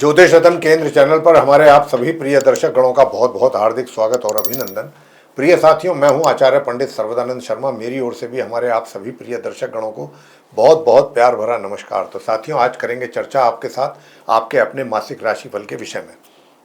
ज्योतिष रत्न केंद्र चैनल पर हमारे आप सभी प्रिय दर्शक गणों का बहुत बहुत हार्दिक स्वागत और अभिनंदन। प्रिय साथियों, मैं हूं आचार्य पंडित सर्वदानंद शर्मा। मेरी ओर से भी हमारे आप सभी प्रिय दर्शक गणों को बहुत बहुत प्यार भरा नमस्कार। तो साथियों, आज करेंगे चर्चा आपके साथ आपके अपने मासिक राशिफल के विषय में,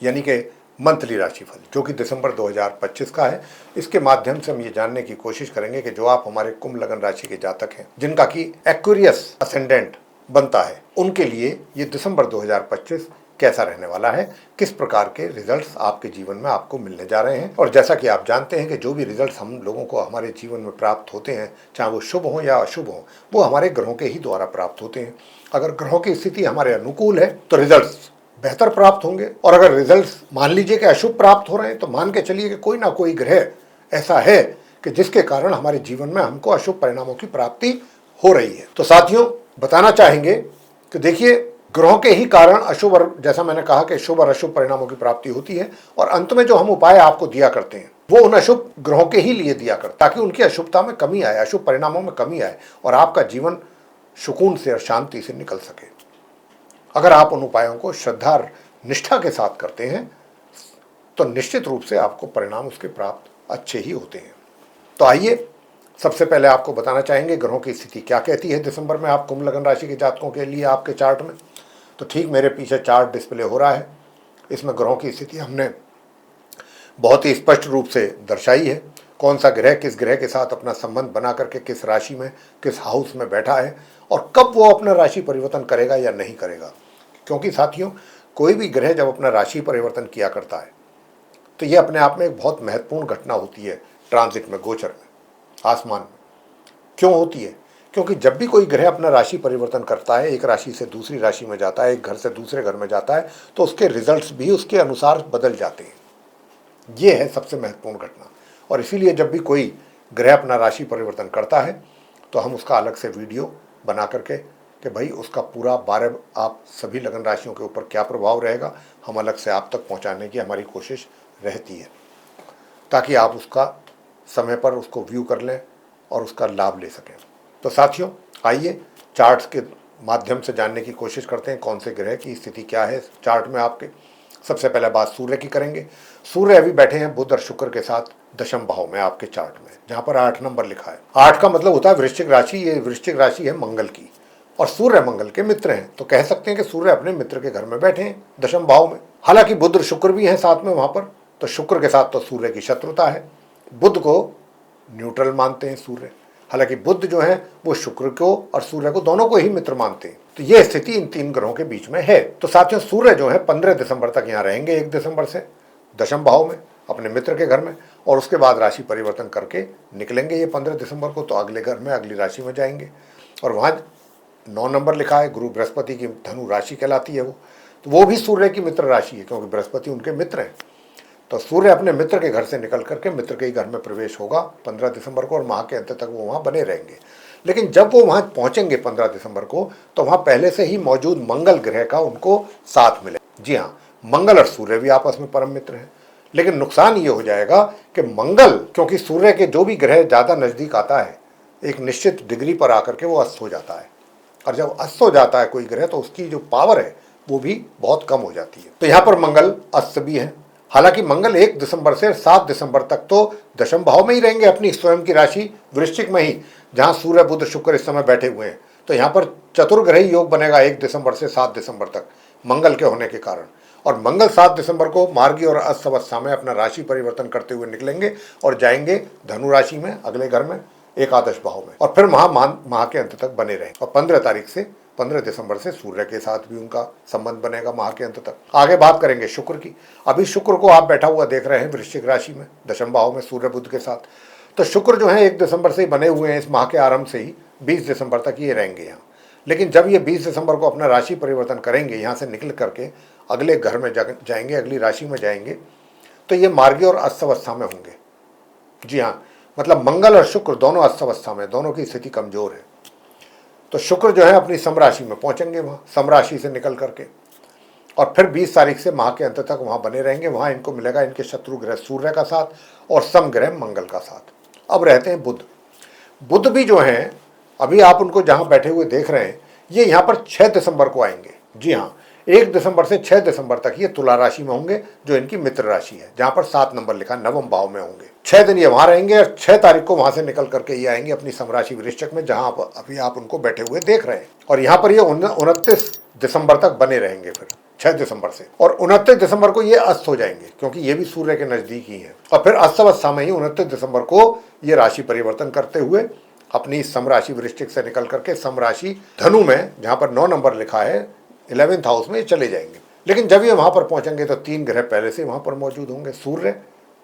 यानी कि मंथली राशिफल, जो कि दिसंबर 2025 का है। इसके माध्यम से हम ये जानने की कोशिश करेंगे कि जो आप हमारे कुंभ लगन राशि के जातक हैं, जिनका कि एक्वेरियस असेंडेंट बनता है, उनके लिए ये दिसंबर 2025 कैसा रहने वाला है, किस प्रकार के रिजल्ट्स आपके जीवन में आपको मिलने जा रहे हैं। और जैसा कि आप जानते हैं कि जो भी रिजल्ट्स हम लोगों को हमारे जीवन में प्राप्त होते हैं, चाहे वो शुभ हो या अशुभ हो, वो हमारे ग्रहों के ही द्वारा प्राप्त होते हैं। अगर ग्रहों की स्थिति हमारे अनुकूल है तो रिजल्ट्स बेहतर प्राप्त होंगे, और अगर रिजल्ट्स मान लीजिए कि अशुभ प्राप्त हो रहे हैं तो मान के चलिए कि कोई ना कोई ग्रह ऐसा है कि जिसके कारण हमारे जीवन में हमको अशुभ परिणामों की प्राप्ति हो रही है। तो साथियों, बताना चाहेंगे कि देखिए, ग्रहों के ही कारण अशुभ, और जैसा मैंने कहा कि शुभ और अशुभ परिणामों की प्राप्ति होती है, और अंत में जो हम उपाय आपको दिया करते हैं वो उन अशुभ ग्रहों के ही लिए दिया करते, ताकि उनकी अशुभता में कमी आए, अशुभ परिणामों में कमी आए और आपका जीवन सुकून से और शांति से निकल सके। अगर आप उन उपायों को श्रद्धा और निष्ठा के साथ करते हैं तो निश्चित रूप से आपको परिणाम उसके प्राप्त अच्छे ही होते हैं। तो आइए, सबसे पहले आपको बताना चाहेंगे ग्रहों की स्थिति क्या कहती है दिसंबर में आप कुंभ लगन राशि के जातकों के लिए आपके चार्ट में। तो ठीक मेरे पीछे चार्ट डिस्प्ले हो रहा है, इसमें ग्रहों की स्थिति हमने बहुत ही स्पष्ट रूप से दर्शाई है। कौन सा ग्रह किस ग्रह के साथ अपना संबंध बना करके किस राशि में, किस हाउस में बैठा है, और कब वो अपना राशि परिवर्तन करेगा या नहीं करेगा। क्योंकि साथियों, कोई भी ग्रह जब अपना राशि परिवर्तन किया करता है तो ये अपने आप में एक बहुत महत्वपूर्ण घटना होती है ट्रांजिट में, गोचर में, आसमान में। क्यों होती है? क्योंकि जब भी कोई ग्रह अपना राशि परिवर्तन करता है, एक राशि से दूसरी राशि में जाता है, एक घर से दूसरे घर में जाता है, तो उसके रिजल्ट्स भी उसके अनुसार बदल जाते हैं। ये है सबसे महत्वपूर्ण घटना। और इसीलिए जब भी कोई ग्रह अपना राशि परिवर्तन करता है तो हम उसका अलग से वीडियो बना करके कि भाई उसका पूरा 12 आप सभी लगन राशियों के ऊपर क्या प्रभाव रहेगा, हम अलग से आप तक पहुंचाने की हमारी कोशिश रहती है, ताकि आप उसका समय पर उसको व्यू कर लें और उसका लाभ ले सकें। तो साथियों, आइए चार्ट्स के माध्यम से जानने की कोशिश करते हैं कौन से ग्रह की स्थिति क्या है चार्ट में आपके। सबसे पहले बात सूर्य की करेंगे। सूर्य अभी बैठे हैं बुध और शुक्र के साथ दशम भाव में आपके चार्ट में, जहां पर 8 नंबर लिखा है। 8 का मतलब होता है वृश्चिक राशि। ये वृश्चिक राशि है मंगल की, और सूर्य मंगल के मित्र हैं, तो कह सकते हैं कि सूर्य अपने मित्र के घर में बैठे हैं दशम भाव में। हालांकि बुध और शुक्र भी हैं साथ में वहां पर, तो शुक्र के साथ तो सूर्य की शत्रुता है। बुध को न्यूट्रल मानते हैं सूर्य, हालांकि बुध जो है वो शुक्र को और सूर्य को दोनों को ही मित्र मानते हैं। तो ये स्थिति इन तीन ग्रहों के बीच में है। तो साथियों, सूर्य जो है 15 दिसंबर तक यहाँ रहेंगे, 1 दिसंबर से दशम भाव में अपने मित्र के घर में, और उसके बाद राशि परिवर्तन करके निकलेंगे ये 15 दिसंबर को, तो अगले घर में अगली राशि में जाएंगे। और वहाँ 9 नंबर लिखा है, गुरु बृहस्पति की धनु राशि कहलाती है वो, तो वो भी सूर्य की मित्र राशि है, क्योंकि बृहस्पति उनके मित्र हैं। तो सूर्य अपने मित्र के घर से निकल करके मित्र के ही घर में प्रवेश होगा 15 दिसंबर को, और माह के अंत तक वो वहाँ बने रहेंगे। लेकिन जब वो वहाँ पहुँचेंगे 15 दिसंबर को, तो वहाँ पहले से ही मौजूद मंगल ग्रह का उनको साथ मिले। जी हाँ, मंगल और सूर्य भी आपस में परम मित्र हैं। लेकिन नुकसान ये हो जाएगा कि मंगल, क्योंकि सूर्य के जो भी ग्रह ज़्यादा नज़दीक आता है, एक निश्चित डिग्री पर आकर के वो अस्त हो जाता है, और जब अस्त हो जाता है कोई ग्रह तो उसकी जो पावर है वो भी बहुत कम हो जाती है। तो यहाँ पर मंगल अस्त भी है। हालांकि मंगल 1 दिसंबर से 7 दिसंबर तक तो दशम भाव में ही रहेंगे, अपनी स्वयं की राशि वृश्चिक में ही, जहां सूर्य बुध शुक्र इस समय बैठे हुए हैं। तो यहाँ पर चतुर्ग्रही योग बनेगा 1 दिसंबर से 7 दिसंबर तक मंगल के होने के कारण। और मंगल 7 दिसंबर को मार्गी और अस्त अवस्था में अपना राशि परिवर्तन करते हुए निकलेंगे और जाएंगे धनु राशि में, अगले घर में, एकादश भाव में, और फिर माह के अंत तक बने रहेंगे। और 15 दिसंबर से सूर्य के साथ भी उनका संबंध बनेगा माह के अंत तक। आगे बात करेंगे शुक्र की। अभी शुक्र को आप बैठा हुआ देख रहे हैं वृश्चिक राशि में दशम भाव में सूर्य बुध के साथ। तो शुक्र जो है 1 दिसंबर से ही बने हुए हैं, इस माह के आरंभ से ही 20 दिसंबर तक ये रहेंगे यहाँ। लेकिन जब ये 20 दिसंबर को अपना राशि परिवर्तन करेंगे, यहाँ से निकल करके अगले घर में जाएंगे, अगली राशि में जाएंगे, तो ये मार्गी और अस्त अवस्था में होंगे। जी हाँ, मतलब मंगल और शुक्र दोनों अस्त अवस्था में, दोनों की स्थिति कमजोर है। तो शुक्र जो है अपनी समराशि में पहुंचेंगे, वहाँ समराशि से निकल करके, और फिर 20 तारीख से माह के अंत तक वहाँ बने रहेंगे। वहाँ इनको मिलेगा इनके शत्रु ग्रह सूर्य का साथ और सम ग्रह मंगल का साथ। अब रहते हैं बुध। बुध भी जो हैं, अभी आप उनको जहाँ बैठे हुए देख रहे हैं, ये यहाँ पर 6 दिसंबर को आएंगे। जी हाँ, 1 दिसंबर से 6 दिसंबर तक ये तुला राशि में होंगे, जो इनकी मित्र राशि है, जहां पर 7 नंबर लिखा नवम भाव में होंगे। 6 दिन ये वहां रहेंगे और 6 तारीख को वहां से निकल करके ये आएंगे अपनी समराशि वृश्चिक में, जहां अभी आप उनको बैठे हुए देख रहे हैं। और यहाँ पर ये 29 दिसंबर तक बने रहेंगे फिर 6 दिसंबर से, और 29 दिसंबर को ये अस्त हो जाएंगे, क्योंकि ये भी सूर्य के नजदीक ही है। और फिर अस्त अवस्था में ही 29 दिसंबर को ये राशि परिवर्तन करते हुए अपनी समराशि वृश्चिक से निकल करके समराशि धनु में, जहां पर 9 नंबर लिखा है 11th हाउस में, ये चले जाएंगे। लेकिन जब ये वहां पर पहुंचेंगे तो 3 ग्रह पहले से वहां पर मौजूद होंगे, सूर्य,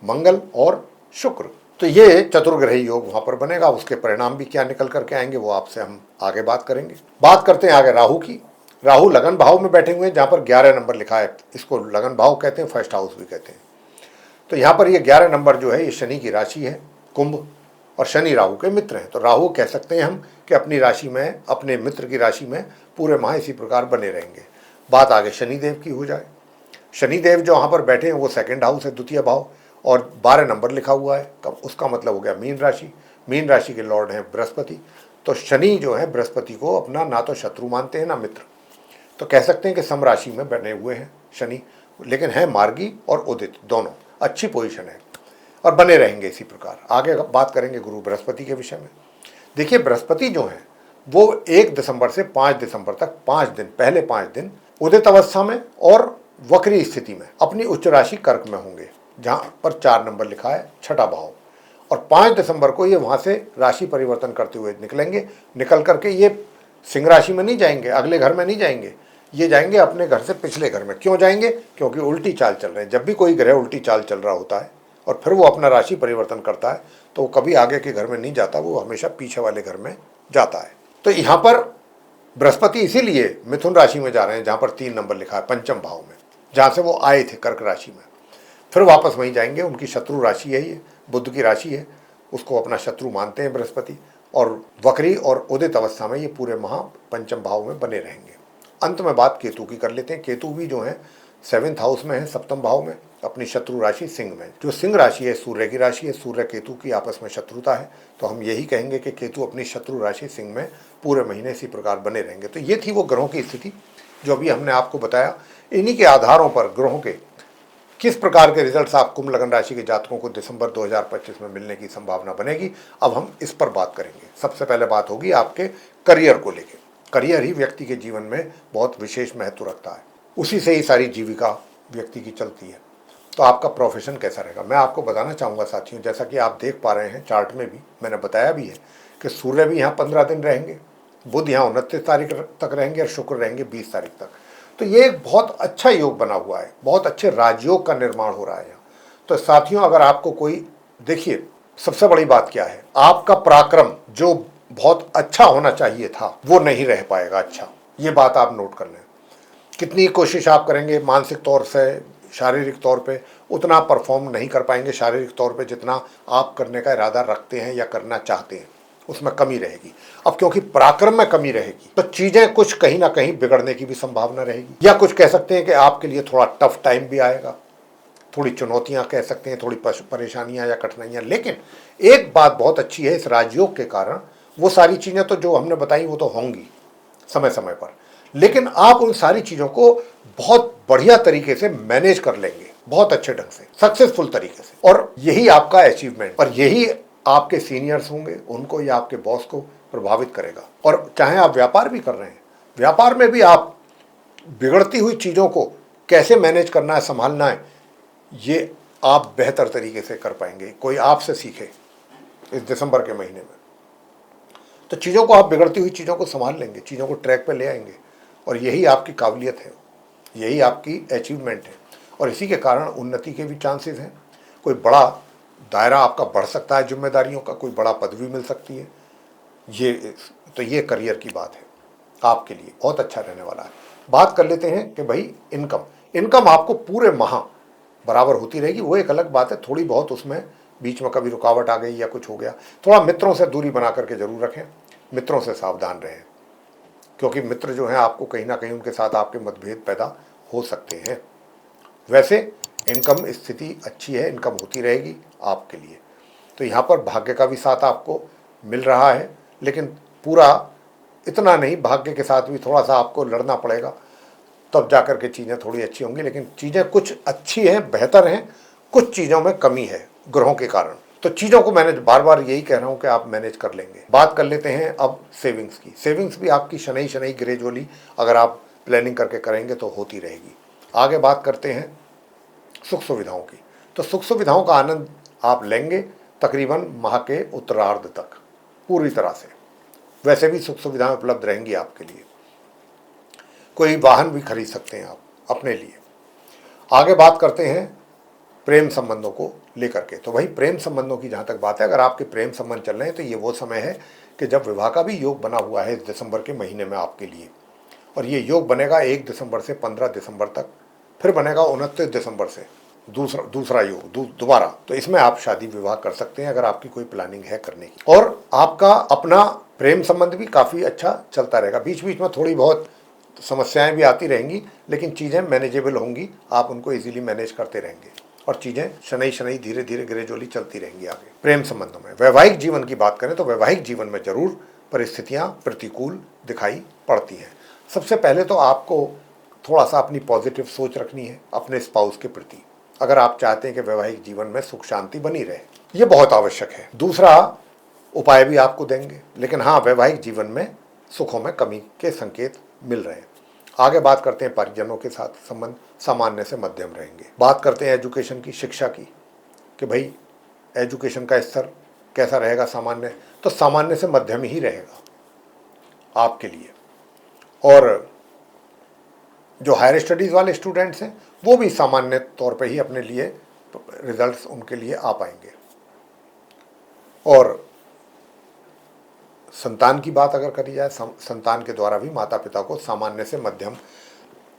मंगल और शुक्र। तो ये चतुर्ग्रही योग वहां पर बनेगा। उसके परिणाम भी क्या निकल करके आएंगे वो आपसे हम आगे बात करेंगे। बात करते हैं आगे राहु की। राहु लगन भाव में बैठे हुए हैं, जहां पर 11 नंबर लिखा है। इसको लगन भाव कहते हैं, फर्स्ट हाउस भी कहते हैं। तो यहाँ पर ये 11 नंबर जो है ये शनि की राशि है, कुंभ, और शनि राहु के मित्र हैं। तो राहु कह सकते हैं हम कि अपनी राशि में, अपने मित्र की राशि में पूरे माह इसी प्रकार बने रहेंगे। बात आगे शनिदेव की हो जाए। शनिदेव जो वहाँ पर बैठे हैं वो सेकंड हाउस है, द्वितीय भाव, और 12 नंबर लिखा हुआ है। उसका मतलब हो गया मीन राशि। मीन राशि के लॉर्ड हैं बृहस्पति। तो शनि जो है बृहस्पति को अपना ना तो शत्रु मानते हैं ना मित्र। तो कह सकते हैं कि सम राशि में बने हुए हैं शनि, लेकिन है मार्गी और उदित, दोनों अच्छी पोजीशन है और बने रहेंगे इसी प्रकार। आगे बात करेंगे गुरु बृहस्पति के विषय में। देखिए बृहस्पति जो है वो 1 दिसंबर से 5 दिसंबर तक 5 दिन, पहले 5 दिन उदित अवस्था में और वक्री स्थिति में अपनी उच्च राशि कर्क में होंगे, जहाँ पर 4 नंबर लिखा है, छठा भाव। और 5 दिसंबर को ये वहाँ से राशि परिवर्तन करते हुए निकलेंगे। निकल करके ये सिंह राशि में नहीं जाएंगे, अगले घर में नहीं जाएंगे, ये जाएंगे अपने घर से पिछले घर में। क्यों जाएंगे? क्योंकि उल्टी चाल चल रहे हैं। जब भी कोई ग्रह उल्टी चाल चल रहा होता है और फिर वो अपना राशि परिवर्तन करता है तो वो कभी आगे के घर में नहीं जाता, वो हमेशा पीछे वाले घर में जाता है। तो यहाँ पर बृहस्पति इसीलिए मिथुन राशि में जा रहे हैं, जहाँ पर 3 नंबर लिखा है, पंचम भाव में, जहाँ से वो आए थे कर्क राशि में। फिर वापस वहीं जाएंगे। उनकी शत्रु राशि है, ये बुध की राशि है, उसको अपना शत्रु मानते हैं बृहस्पति। और वक्री और उदित अवस्था में ये पूरे माह पंचम भाव में बने रहेंगे। अंत में बात केतु की कर लेते हैं। केतु भी जो है 7th हाउस में है, सप्तम भाव में, अपनी शत्रु राशि सिंह में। जो सिंह राशि है सूर्य की राशि है, सूर्य केतु की आपस में शत्रुता है, तो हम यही कहेंगे कि केतु अपनी शत्रु राशि सिंह में पूरे महीने इसी प्रकार बने रहेंगे। तो ये थी वो ग्रहों की स्थिति जो अभी हमने आपको बताया। इन्हीं के आधारों पर ग्रहों के किस प्रकार के रिजल्ट्स आप कुंभ लगन राशि के जातकों को दिसंबर 2025 में मिलने की संभावना बनेगी, अब हम इस पर बात करेंगे। सबसे पहले बात होगी आपके करियर को लेकर। करियर ही व्यक्ति के जीवन में बहुत विशेष महत्व रखता है, उसी से ही सारी जीविका व्यक्ति की चलती है। तो आपका प्रोफेशन कैसा रहेगा, मैं आपको बताना चाहूँगा साथियों। जैसा कि आप देख पा रहे हैं चार्ट में भी मैंने बताया भी है कि सूर्य भी यहाँ 15 दिन रहेंगे, बुध यहाँ 29 तारीख तक रहेंगे और शुक्र रहेंगे 20 तारीख तक। तो ये एक बहुत अच्छा योग बना हुआ है, बहुत अच्छे राजयोग का निर्माण हो रहा है यहाँ। तो साथियों अगर आपको कोई, देखिए सबसे बड़ी बात क्या है, आपका पराक्रम जो बहुत अच्छा होना चाहिए था वो नहीं रह पाएगा अच्छा। ये बात आप नोट कर लें। कितनी कोशिश आप करेंगे मानसिक तौर से, शारीरिक तौर पे, उतना परफॉर्म नहीं कर पाएंगे शारीरिक तौर पे जितना आप करने का इरादा रखते हैं या करना चाहते हैं, उसमें कमी रहेगी। अब क्योंकि पराक्रम में कमी रहेगी तो चीज़ें कुछ कहीं ना कहीं बिगड़ने की भी संभावना रहेगी, या कुछ कह सकते हैं कि आपके लिए थोड़ा टफ टाइम भी आएगा, थोड़ी चुनौतियां कह सकते हैं, थोड़ी परेशानियां या कठिनाइयां। लेकिन एक बात बहुत अच्छी है, इस राजयोग के कारण वो सारी चीज़ें तो जो हमने बताई वो तो होंगी समय समय पर, लेकिन आप उन सारी चीज़ों को बहुत बढ़िया तरीके से मैनेज कर लेंगे, बहुत अच्छे ढंग से, सक्सेसफुल तरीके से। और यही आपका अचीवमेंट, और यही आपके सीनियर्स होंगे उनको या आपके बॉस को प्रभावित करेगा। और चाहे आप व्यापार भी कर रहे हैं, व्यापार में भी आप बिगड़ती हुई चीज़ों को कैसे मैनेज करना है, संभालना है, ये आप बेहतर तरीके से कर पाएंगे। कोई आपसे सीखे इस दिसंबर के महीने में, तो चीज़ों को आप, बिगड़ती हुई चीज़ों को संभाल लेंगे, चीज़ों को ट्रैक पे ले आएंगे। और यही आपकी काबिलियत है, यही आपकी अचीवमेंट है, और इसी के कारण उन्नति के भी चांसेस हैं। कोई बड़ा दायरा आपका बढ़ सकता है जिम्मेदारियों का, कोई बड़ा पदवी मिल सकती है। ये करियर की बात है, आपके लिए बहुत अच्छा रहने वाला है। बात कर लेते हैं कि भाई इनकम आपको पूरे माह बराबर होती रहेगी। वो एक अलग बात है, थोड़ी बहुत उसमें बीच में कभी रुकावट आ गई या कुछ हो गया, थोड़ा मित्रों से दूरी बना करके जरूर रखें, मित्रों से सावधान रहें, क्योंकि मित्र जो हैं आपको कहीं ना कहीं उनके साथ आपके मतभेद पैदा हो सकते हैं। वैसे इनकम स्थिति अच्छी है, इनकम होती रहेगी आपके लिए। तो यहाँ पर भाग्य का भी साथ आपको मिल रहा है, लेकिन पूरा इतना नहीं, भाग्य के साथ भी थोड़ा सा आपको लड़ना पड़ेगा। तब जाकर के चीज़ें थोड़ी अच्छी होंगी। लेकिन चीज़ें कुछ अच्छी हैं, बेहतर हैं, कुछ चीज़ों में कमी है ग्रहों के कारण। तो चीज़ों को मैनेज, बार बार यही कह रहा हूँ कि आप मैनेज कर लेंगे। बात कर लेते हैं अब सेविंग्स की। सेविंग्स भी आपकी शनई शनई ग्रेजुअली अगर आप प्लानिंग करके करेंगे तो होती रहेगी। आगे बात करते हैं सुख सुविधाओं की। तो सुख सुविधाओं का आनंद आप लेंगे तकरीबन माह के उत्तरार्ध तक पूरी तरह से। वैसे भी सुख सुविधाएं उपलब्ध रहेंगी आपके लिए। कोई वाहन भी खरीद सकते हैं आप अपने लिए। आगे बात करते हैं प्रेम संबंधों को लेकर के। तो भाई प्रेम संबंधों की जहाँ तक बात है, अगर आपके प्रेम संबंध चल रहे हैं तो ये वो समय है कि जब विवाह का भी योग बना हुआ है इस दिसंबर के महीने में आपके लिए। और ये योग बनेगा 1 दिसंबर से 15 दिसंबर तक, फिर बनेगा 29 दिसंबर से दूसरा योग दोबारा। तो इसमें आप शादी विवाह कर सकते हैं अगर आपकी कोई प्लानिंग है करने की। और आपका अपना प्रेम संबंध भी काफ़ी अच्छा चलता रहेगा। बीच बीच में थोड़ी बहुत समस्याएं भी आती रहेंगी, लेकिन चीज़ें मैनेजेबल होंगी, आप उनको इजीली मैनेज करते रहेंगे और चीज़ें शनई शनई धीरे धीरे ग्रेजुअली चलती रहेंगी आगे। प्रेम संबंधों में वैवाहिक जीवन की बात करें तो वैवाहिक जीवन में जरूर परिस्थितियां प्रतिकूल दिखाई पड़ती हैं। सबसे पहले तो आपको थोड़ा सा अपनी पॉजिटिव सोच रखनी है अपने स्पाउस के प्रति, अगर आप चाहते हैं कि वैवाहिक जीवन में सुख शांति बनी रहे। ये बहुत आवश्यक है। दूसरा उपाय भी आपको देंगे, लेकिन हाँ, वैवाहिक जीवन में सुखों में कमी के संकेत मिल रहे हैं। आगे बात करते हैं परिजनों के साथ संबंध सामान्य से मध्यम रहेंगे। बात करते हैं एजुकेशन की, शिक्षा की, कि भाई एजुकेशन का स्तर कैसा रहेगा। सामान्य तो सामान्य से मध्यम ही रहेगा आपके लिए। और जो हायर स्टडीज़ वाले स्टूडेंट्स हैं वो भी सामान्य तौर पे ही अपने लिए रिजल्ट्स उनके लिए आ पाएंगे। और संतान की बात अगर करी जाए, संतान के द्वारा भी माता पिता को सामान्य से मध्यम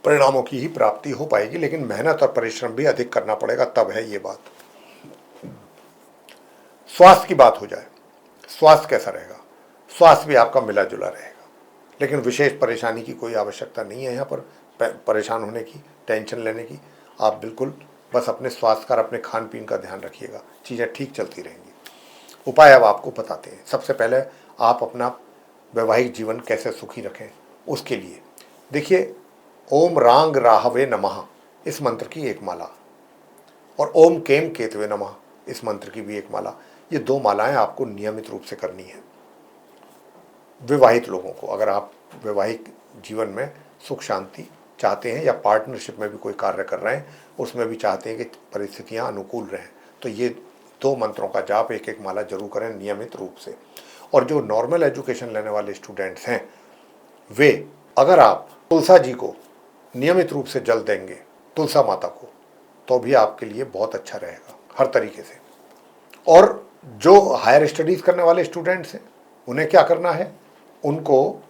परिणामों की ही प्राप्ति हो पाएगी, लेकिन मेहनत और परिश्रम भी अधिक करना पड़ेगा, तब है ये बात। स्वास्थ्य की बात हो जाए, स्वास्थ्य कैसा रहेगा? स्वास्थ्य भी आपका मिला जुला रहेगा, लेकिन विशेष परेशानी की कोई आवश्यकता नहीं है यहाँ पर परेशान होने की, टेंशन लेने की। आप बिल्कुल बस अपने स्वास्थ्य का, अपने खान पीन का ध्यान रखिएगा, चीज़ें ठीक चलती रहेंगी। उपाय अब आपको बताते हैं। सबसे पहले आप अपना वैवाहिक जीवन कैसे सुखी रखें उसके लिए देखिए, ओम रांग राहवे नमः इस मंत्र की एक माला और ओम केम केतवे नमः इस मंत्र की भी एक माला, ये 2 मालाएं आपको नियमित रूप से करनी है। विवाहित लोगों को, अगर आप वैवाहिक जीवन में सुख शांति चाहते हैं या पार्टनरशिप में भी कोई कार्य कर रहे हैं, उसमें भी चाहते हैं कि परिस्थितियां अनुकूल रहें, तो ये 2 मंत्रों का जाप एक एक माला जरूर करें नियमित रूप से। और जो नॉर्मल एजुकेशन लेने वाले स्टूडेंट्स हैं वे, अगर आप तुलसा जी को नियमित रूप से जल देंगे, तुलसा माता को, तो भी आपके लिए बहुत अच्छा रहेगा हर तरीके से। और जो हायर स्टडीज़ करने वाले स्टूडेंट्स हैं उन्हें क्या करना है, उनको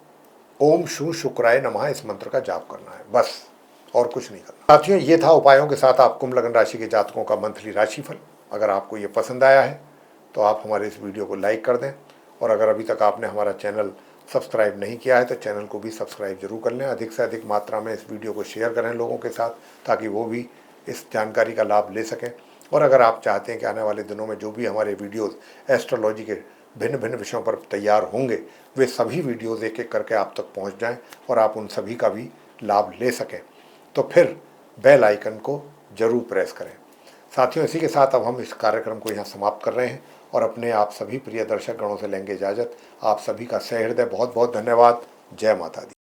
ओम शू शुक्राय नमः इस मंत्र का जाप करना है, बस और कुछ नहीं करना। साथियों, ये था उपायों के साथ आप कुंभ लग्न राशि के जातकों का मंथली राशिफल। अगर आपको ये पसंद आया है तो आप हमारे इस वीडियो को लाइक कर दें, और अगर अभी तक आपने हमारा चैनल सब्सक्राइब नहीं किया है तो चैनल को भी सब्सक्राइब जरूर कर लें। अधिक से अधिक मात्रा में इस वीडियो को शेयर करें लोगों के साथ, ताकि वो भी इस जानकारी का लाभ ले सकें। और अगर आप चाहते हैं कि आने वाले दिनों में जो भी हमारे वीडियोज़ एस्ट्रोलॉजी के भिन्न भिन्न विषयों पर तैयार होंगे, वे सभी वीडियोज़ एक एक करके आप तक पहुंच जाएं और आप उन सभी का भी लाभ ले सकें, तो फिर बेल आइकन को जरूर प्रेस करें। साथियों, इसी के साथ अब हम इस कार्यक्रम को यहाँ समाप्त कर रहे हैं और अपने आप सभी प्रिय दर्शक गणों से लेंगे इजाज़त। आप सभी का सहृदय बहुत बहुत धन्यवाद। जय माता दी।